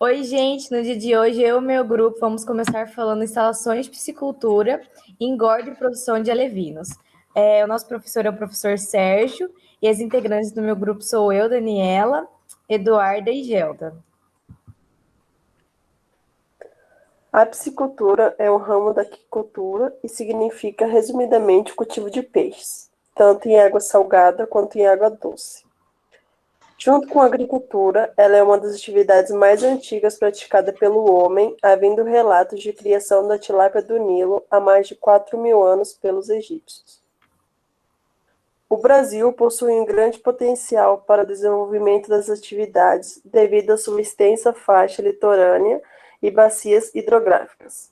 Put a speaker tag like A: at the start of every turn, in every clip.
A: Oi, gente! No dia de hoje, eu e meu grupo vamos começar falando instalações de piscicultura, engorda e produção de alevinos. O nosso professor é o professor Sérgio e as integrantes do meu grupo sou eu, Daniela, Eduarda e Gelda.
B: A piscicultura é um ramo da aquicultura e significa, resumidamente, o cultivo de peixes, tanto em água salgada quanto em água doce. Junto com a agricultura, ela é uma das atividades mais antigas praticada pelo homem, havendo relatos de criação da tilápia do Nilo há mais de 4.000 anos pelos egípcios. O Brasil possui um grande potencial para o desenvolvimento das atividades devido à sua extensa faixa litorânea e bacias hidrográficas.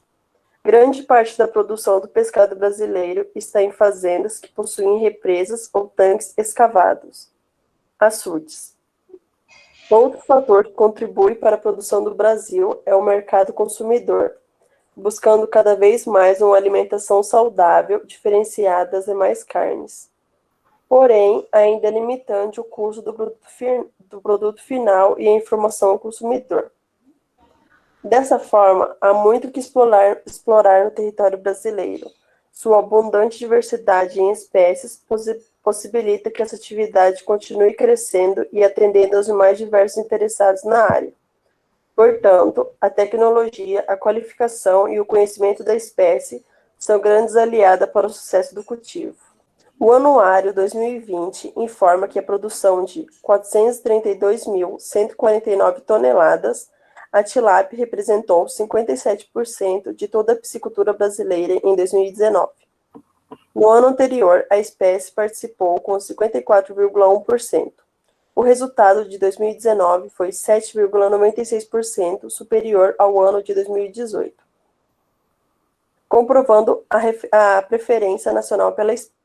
B: Grande parte da produção do pescado brasileiro está em fazendas que possuem represas ou tanques escavados, açudes. Outro fator que contribui para a produção do Brasil é o mercado consumidor, buscando cada vez mais uma alimentação saudável, diferenciada das demais carnes. Porém, ainda é limitante o custo do produto final e a informação ao consumidor. Dessa forma, há muito que explorar no território brasileiro. Sua abundante diversidade em espécies possibilita que essa atividade continue crescendo e atendendo aos mais diversos interessados na área. Portanto, a tecnologia, a qualificação e o conhecimento da espécie são grandes aliadas para o sucesso do cultivo. O Anuário 2020 informa que a produção de 432.149 toneladas, a tilápia representou 57% de toda a piscicultura brasileira em 2019. No ano anterior, a espécie participou com 54,1%. O resultado de 2019 foi 7,96% superior ao ano de 2018, comprovando a preferência nacional pela espécie.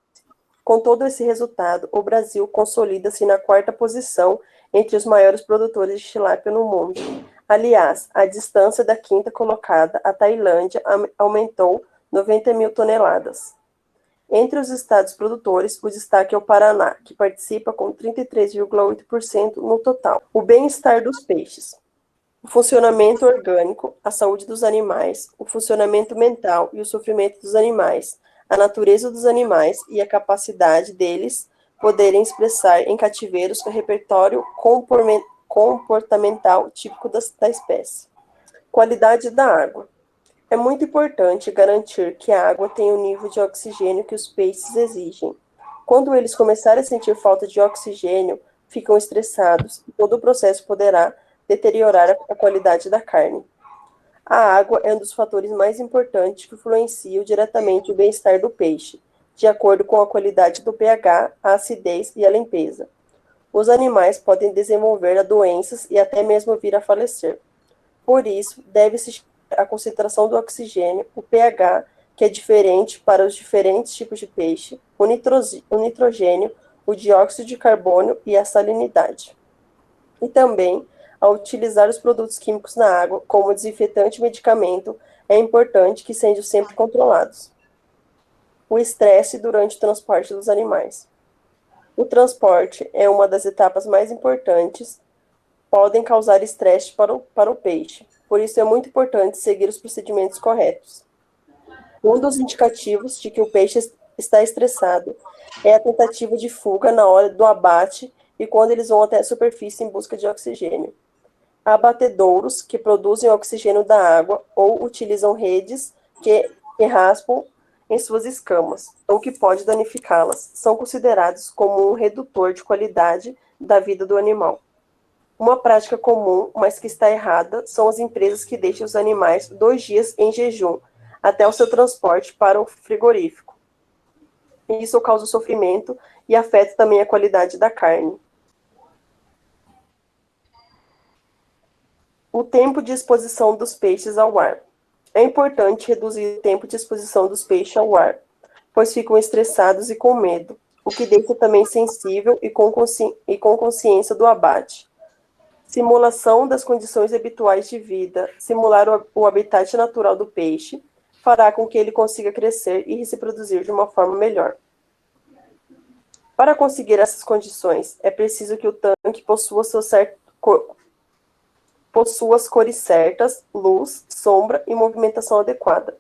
B: Com todo esse resultado, o Brasil consolida-se na quarta posição entre os maiores produtores de tilápia no mundo. Aliás, a distância da quinta colocada, a Tailândia, aumentou 90.000 toneladas. Entre os estados produtores, o destaque é o Paraná, que participa com 33,8% no total. O bem-estar dos peixes. O funcionamento orgânico, a saúde dos animais, o funcionamento mental e o sofrimento dos animais, a natureza dos animais e a capacidade deles poderem expressar em cativeiros o repertório comportamental típico da espécie. Qualidade da água. É muito importante garantir que a água tenha o nível de oxigênio que os peixes exigem. Quando eles começarem a sentir falta de oxigênio, ficam estressados e todo o processo poderá deteriorar a qualidade da carne. A água é um dos fatores mais importantes que influenciam diretamente o bem-estar do peixe, de acordo com a qualidade do pH, a acidez e a limpeza. Os animais podem desenvolver doenças e até mesmo vir a falecer. Por isso, deve-se a concentração do oxigênio, o pH, que é diferente para os diferentes tipos de peixe, o nitrogênio, o dióxido de carbono e a salinidade. E também, ao utilizar os produtos químicos na água, como desinfetante e medicamento, é importante que sejam sempre controlados. O estresse durante o transporte dos animais. O transporte é uma das etapas mais importantes, podem causar estresse para o peixe. Por isso é muito importante seguir os procedimentos corretos. Um dos indicativos de que o peixe está estressado é a tentativa de fuga na hora do abate e quando eles vão até a superfície em busca de oxigênio. Há abatedouros que produzem oxigênio da água ou utilizam redes que raspam em suas escamas, ou que pode danificá-las. São considerados como um redutor de qualidade da vida do animal. Uma prática comum, mas que está errada, são as empresas que deixam os animais 2 dias em jejum, até o seu transporte para o frigorífico. Isso causa sofrimento e afeta também a qualidade da carne. O tempo de exposição dos peixes ao ar. É importante reduzir o tempo de exposição dos peixes ao ar, pois ficam estressados e com medo, o que deixa também sensível e com consciência do abate. Simulação das condições habituais de vida, simular o habitat natural do peixe, fará com que ele consiga crescer e se reproduzir de uma forma melhor. Para conseguir essas condições, é preciso que o tanque possua possua as cores certas, luz, sombra e movimentação adequada.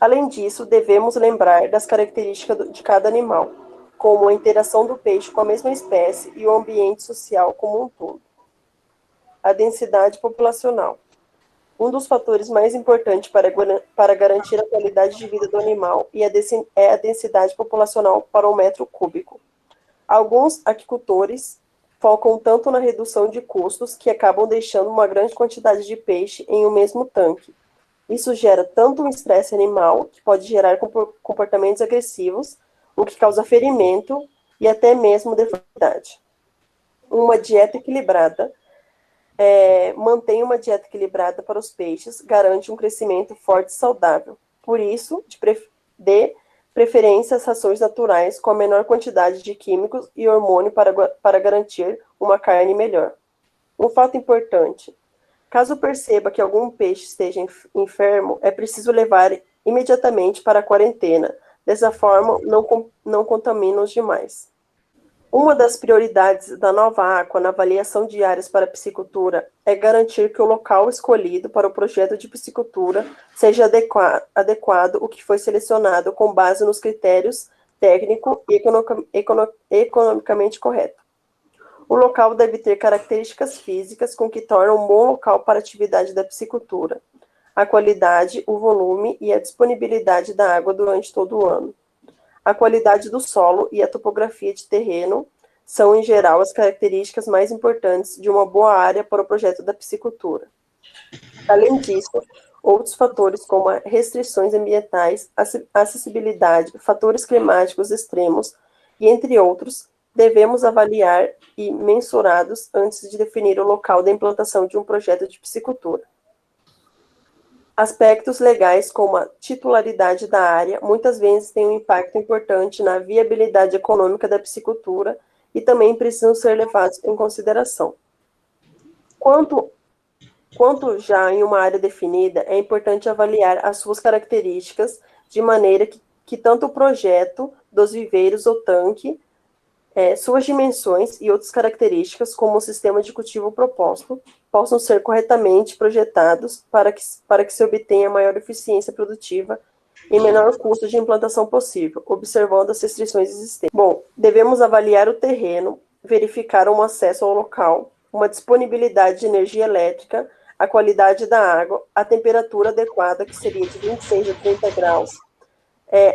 B: Além disso, devemos lembrar das características de cada animal, como a interação do peixe com a mesma espécie e o ambiente social como um todo. A densidade populacional. Um dos fatores mais importantes para garantir a qualidade de vida do animal é a densidade populacional para um metro cúbico. Alguns aquicultores focam tanto na redução de custos que acabam deixando uma grande quantidade de peixe em um mesmo tanque. Isso gera tanto um estresse animal, que pode gerar comportamentos agressivos, o que causa ferimento e até mesmo deformidade. Uma dieta equilibrada mantém uma dieta equilibrada para os peixes, garante um crescimento forte e saudável. Por isso, de preferência às rações naturais com a menor quantidade de químicos e hormônio para garantir uma carne melhor. Um fato importante: caso perceba que algum peixe esteja enfermo, é preciso levar imediatamente para a quarentena. Dessa forma, não contamina os demais. Uma das prioridades da Nova Aqua na avaliação de áreas para piscicultura é garantir que o local escolhido para o projeto de piscicultura seja adequado o que foi selecionado com base nos critérios técnico e economicamente correto. O local deve ter características físicas com que tornam um bom local para a atividade da piscicultura, a qualidade, o volume e a disponibilidade da água durante todo o ano. A qualidade do solo e a topografia de terreno são, em geral, as características mais importantes de uma boa área para o projeto da piscicultura. Além disso, outros fatores como restrições ambientais, acessibilidade, fatores climáticos extremos e, entre outros, devemos avaliar e mensurados antes de definir o local da implantação de um projeto de piscicultura. Aspectos legais, como a titularidade da área, muitas vezes têm um impacto importante na viabilidade econômica da piscicultura e também precisam ser levados em consideração. Quanto já em uma área definida, é importante avaliar as suas características de maneira que tanto o projeto dos viveiros ou tanque, suas dimensões e outras características, como o sistema de cultivo proposto, possam ser corretamente projetados para que se obtenha maior eficiência produtiva e menor custo de implantação possível, observando as restrições existentes. Bom, devemos avaliar o terreno, verificar um acesso ao local, uma disponibilidade de energia elétrica, a qualidade da água, a temperatura adequada, que seria de 26 a 30 graus,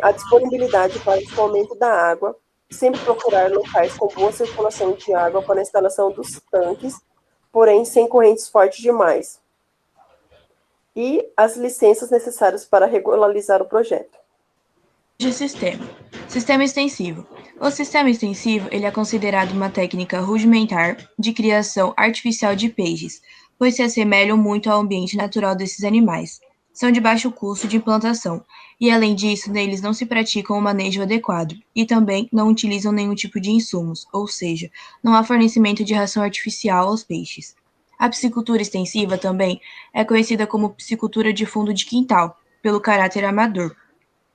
B: a disponibilidade para o escoamento da água, sempre procurar locais com boa circulação de água para a instalação dos tanques, porém sem correntes fortes demais. E as licenças necessárias para regularizar o projeto.
C: De sistema. Sistema extensivo. O sistema extensivo ele é considerado uma técnica rudimentar de criação artificial de peixes, pois se assemelham muito ao ambiente natural desses animais. São de baixo custo de implantação, e além disso, neles não se pratica um manejo adequado, e também não utilizam nenhum tipo de insumos, ou seja, não há fornecimento de ração artificial aos peixes. A piscicultura extensiva também é conhecida como piscicultura de fundo de quintal, pelo caráter amador.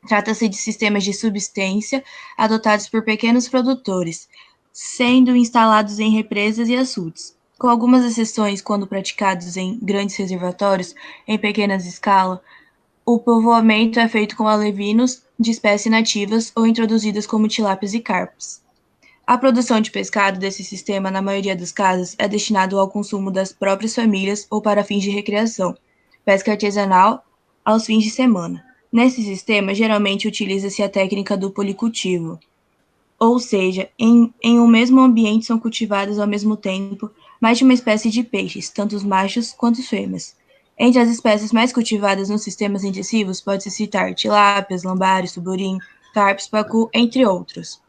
C: Trata-se de sistemas de subsistência adotados por pequenos produtores, sendo instalados em represas e açudes, com algumas exceções quando praticados em grandes reservatórios, em pequenas escala. O povoamento é feito com alevinos de espécies nativas ou introduzidas como tilápias e carpos. A produção de pescado desse sistema, na maioria dos casos, é destinado ao consumo das próprias famílias ou para fins de recreação, pesca artesanal aos fins de semana. Nesse sistema, geralmente utiliza-se a técnica do policultivo, ou seja, em um mesmo ambiente são cultivadas ao mesmo tempo mais de uma espécie de peixes, tanto os machos quanto as fêmeas. Entre as espécies mais cultivadas nos sistemas intensivos, pode-se citar tilápias, lambari, suburim, carpos, pacu, entre outros.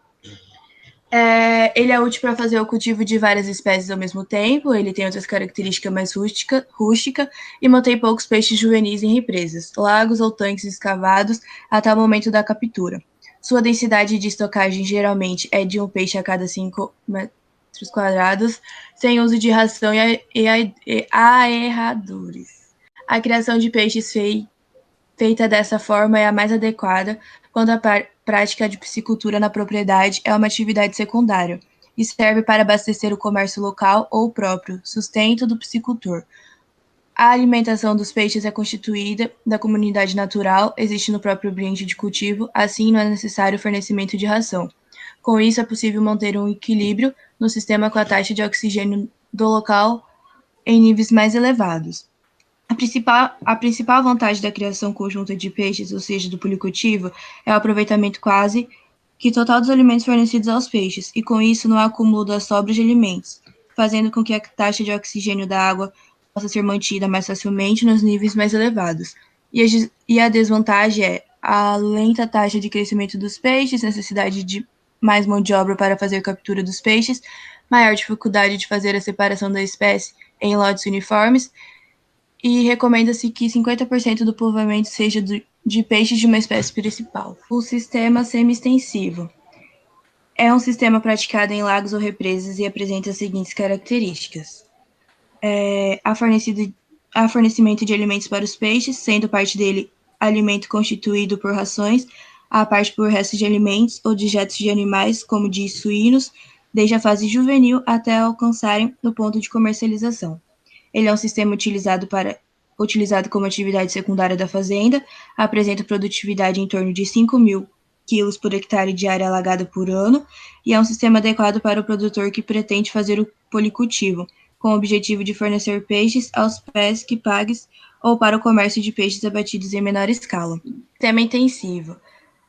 C: Ele é útil para fazer o cultivo de várias espécies ao mesmo tempo, ele tem outras características mais rústica e mantém poucos peixes juvenis em represas, lagos ou tanques escavados até o momento da captura. Sua densidade de estocagem geralmente é de um peixe a cada 5 metros quadrados, sem uso de ração e aerradores. A criação de peixes feita dessa forma é a mais adequada quando a prática de piscicultura na propriedade é uma atividade secundária e serve para abastecer o comércio local ou o próprio sustento do piscicultor. A alimentação dos peixes é constituída da comunidade natural, existe no próprio ambiente de cultivo, assim não é necessário o fornecimento de ração. Com isso, é possível manter um equilíbrio no sistema com a taxa de oxigênio do local em níveis mais elevados. A principal vantagem da criação conjunta de peixes, ou seja, do policultivo, é o aproveitamento quase que total dos alimentos fornecidos aos peixes, e com isso não há acúmulo das sobras de alimentos, fazendo com que a taxa de oxigênio da água possa ser mantida mais facilmente nos níveis mais elevados. E a desvantagem é a lenta taxa de crescimento dos peixes, necessidade de mais mão de obra para fazer captura dos peixes, maior dificuldade de fazer a separação da espécie em lotes uniformes, e recomenda-se que 50% do povoamento seja de peixes de uma espécie principal. O sistema semi-extensivo é um sistema praticado em lagos ou represas e apresenta as seguintes características. Há fornecimento de alimentos para os peixes, sendo parte dele alimento constituído por rações, a parte por restos de alimentos ou dejetos de animais, como de suínos, desde a fase juvenil até alcançarem o ponto de comercialização. Ele é um sistema utilizado como atividade secundária da fazenda, apresenta produtividade em torno de 5.000 quilos por hectare de área alagada por ano, e é um sistema adequado para o produtor que pretende fazer o policultivo, com o objetivo de fornecer peixes aos pesque-pagues ou para o comércio de peixes abatidos em menor escala. Sistema intensivo.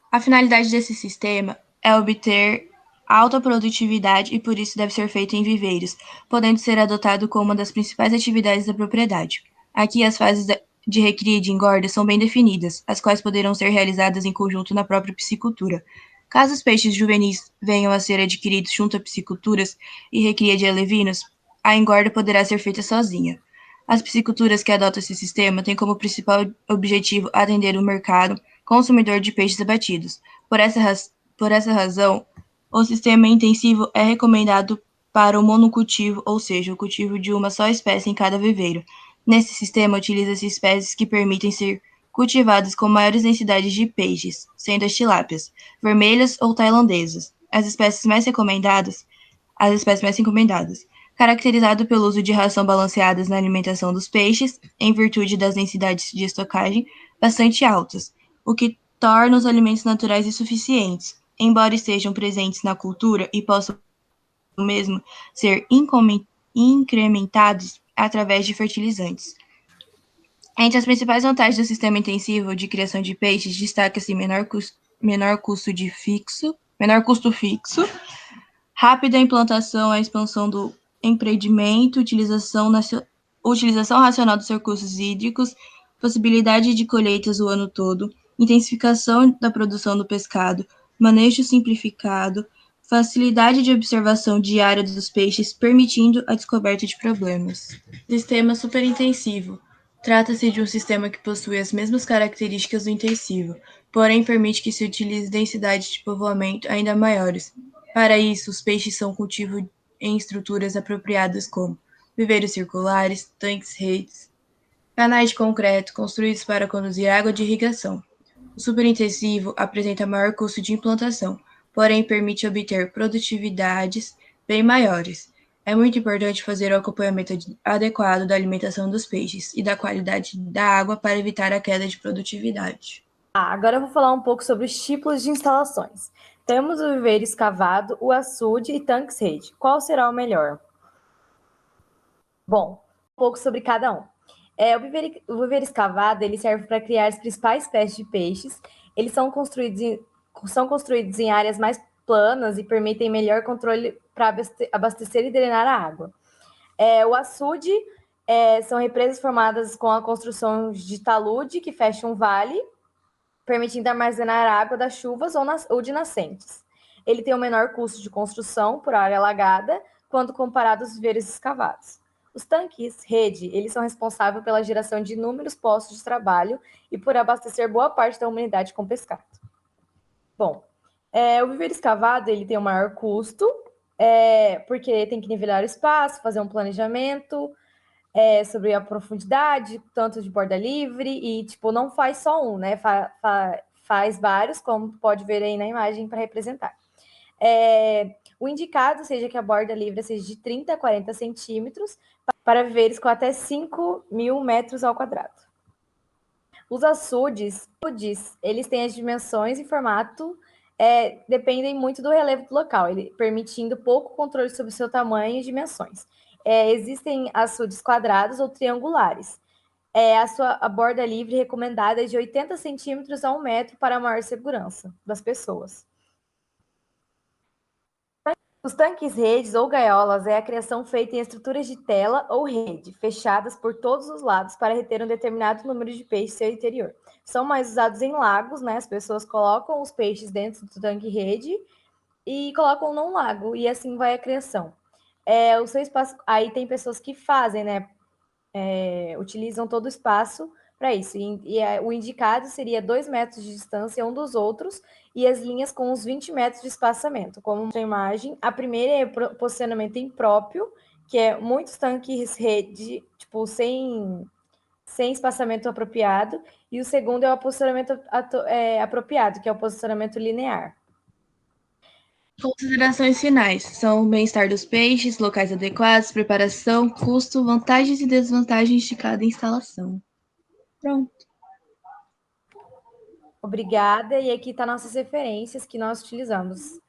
C: A finalidade desse sistema é obter alta produtividade e por isso deve ser feito em viveiros, podendo ser adotado como uma das principais atividades da propriedade. Aqui as fases de recria e de engorda são bem definidas, as quais poderão ser realizadas em conjunto na própria piscicultura. Caso os peixes juvenis venham a ser adquiridos junto a pisciculturas e recria de alevinos, a engorda poderá ser feita sozinha. As pisciculturas que adotam esse sistema têm como principal objetivo atender o mercado consumidor de peixes abatidos. Por essa razão, o sistema intensivo é recomendado para o monocultivo, ou seja, o cultivo de uma só espécie em cada viveiro. Nesse sistema, utiliza-se espécies que permitem ser cultivadas com maiores densidades de peixes, sendo as tilápias, vermelhas ou tailandesas, as espécies mais recomendadas, caracterizado pelo uso de ração balanceadas na alimentação dos peixes, em virtude das densidades de estocagem bastante altas, o que torna os alimentos naturais insuficientes, embora estejam presentes na cultura e possam mesmo ser incrementados através de fertilizantes. Entre as principais vantagens do sistema intensivo de criação de peixes, destaca-se menor custo fixo, rápida implantação, a expansão do empreendimento, utilização racional dos recursos hídricos, possibilidade de colheitas o ano todo, intensificação da produção do pescado, manejo simplificado, facilidade de observação diária dos peixes, permitindo a descoberta de problemas. Sistema superintensivo. Trata-se de um sistema que possui as mesmas características do intensivo, porém permite que se utilize densidades de povoamento ainda maiores. Para isso, os peixes são cultivados em estruturas apropriadas como viveiros circulares, tanques-redes, canais de concreto construídos para conduzir água de irrigação. O superintensivo apresenta maior custo de implantação, porém permite obter produtividades bem maiores. É muito importante fazer o acompanhamento adequado da alimentação dos peixes e da qualidade da água para evitar a queda de produtividade.
A: Agora eu vou falar um pouco sobre os tipos de instalações. Temos o viveiro escavado, o açude e tanques-rede. Qual será o melhor? Bom, um pouco sobre cada um. O viveiro escavado ele serve para criar as principais espécies de peixes. Eles são construídos em áreas mais planas e permitem melhor controle para abastecer e drenar a água. O açude são represas formadas com a construção de talude que fecha um vale, permitindo armazenar a água das chuvas ou de nascentes. Ele tem o menor custo de construção por área alagada, quando comparado aos viveiros escavados. Os tanques rede, eles são responsáveis pela geração de inúmeros postos de trabalho e por abastecer boa parte da humanidade com pescado. Bom, o viveiro escavado, ele tem o maior custo, porque tem que nivelar o espaço, fazer um planejamento, sobre a profundidade, tanto de borda livre, e não faz só um, né? Faz vários, como pode ver aí na imagem para representar. O indicado seja que a borda livre seja de 30 a 40 centímetros, para viveres com até 5.000 metros ao quadrado. Os açudes, eles têm as dimensões e formato, dependem muito do relevo do local, permitindo pouco controle sobre seu tamanho e dimensões. Existem açudes quadrados ou triangulares. A borda livre recomendada é de 80 centímetros a 1 metro para maior segurança das pessoas. Os tanques redes ou gaiolas é a criação feita em estruturas de tela ou rede, fechadas por todos os lados para reter um determinado número de peixes em seu interior. São mais usados em lagos, né? As pessoas colocam os peixes dentro do tanque rede e colocam num lago, e assim vai a criação. O seu espaço, aí tem pessoas que fazem, né? Utilizam todo o espaço para isso. O indicado seria 2 metros de distância um dos outros e as linhas com uns 20 metros de espaçamento. Como a imagem, a primeira é o posicionamento impróprio, que é muitos tanques rede, tipo, sem espaçamento apropriado, e o segundo é o posicionamento apropriado, que é o posicionamento linear.
C: Considerações finais são o bem-estar dos peixes, locais adequados, preparação, custo, vantagens e desvantagens de cada instalação. Pronto.
A: Obrigada, e aqui estão nossas referências que nós utilizamos.